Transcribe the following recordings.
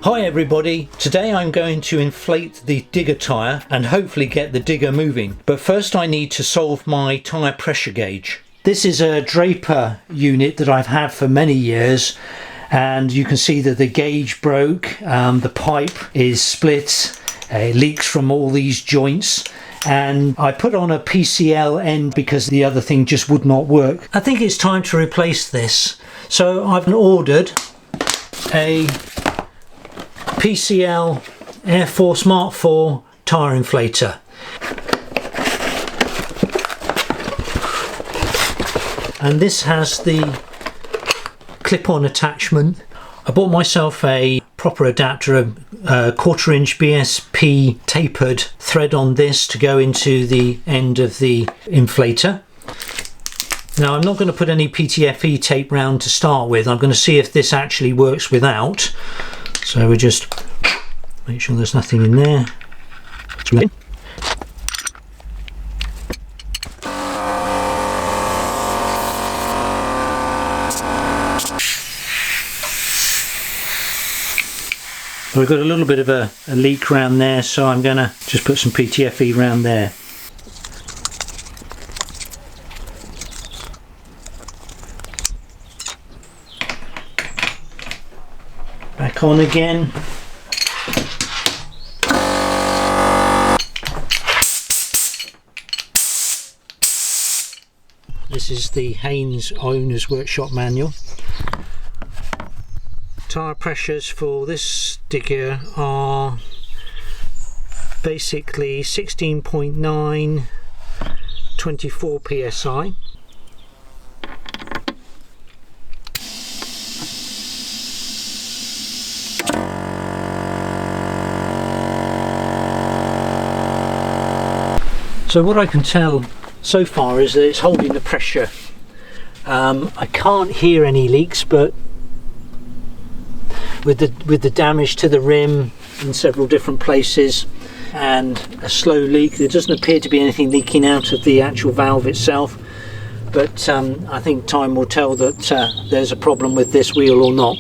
Hi everybody, today I'm going to inflate the digger tyre and hopefully get the digger moving. But first I need to solve my tyre pressure gauge. This is a Draper unit that I've had for many years, and you can see that the gauge broke, the pipe is split, it leaks from all these joints, and I put on a PCL end because the other thing just would not work. I think it's time to replace this. So I've ordered a PCL Air Force Mark IV tyre inflator. And this has the clip-on attachment. I bought myself a proper adapter, a 1/4 inch BSP tapered thread on this to go into the end of the inflator. Now I'm not going to put any PTFE tape round to start with. I'm going to see if this actually works without. So we just make sure there's nothing in there. We've got a little bit of a leak around there, so I'm going to just put some PTFE around there. Back on again. This is the Haynes Owner's Workshop Manual. Tyre pressures for this digger are basically 16.9, 24 psi. So what I can tell so far is that it's holding the pressure. I can't hear any leaks, but with the damage to the rim in several different places and a slow leak, there doesn't appear to be anything leaking out of the actual valve itself. But I think time will tell that there's a problem with this wheel or not.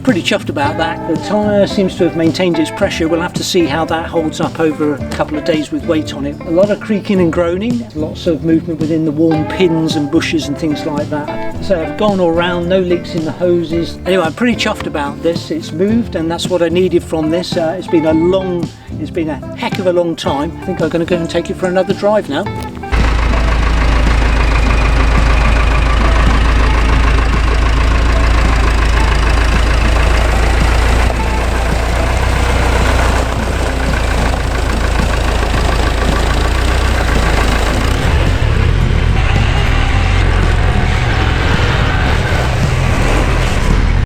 pretty chuffed about that. The tyre seems to have maintained its pressure. We'll have to see how that holds up over a couple of days with weight on it. A lot of creaking and groaning, lots of movement within the worn pins and bushes and things like that. So I've gone all around, no leaks in the hoses. Anyway, I'm pretty chuffed about this. It's moved, and that's what I needed from this. It's been a heck of a long time. I think I'm going to go and take it for another drive now.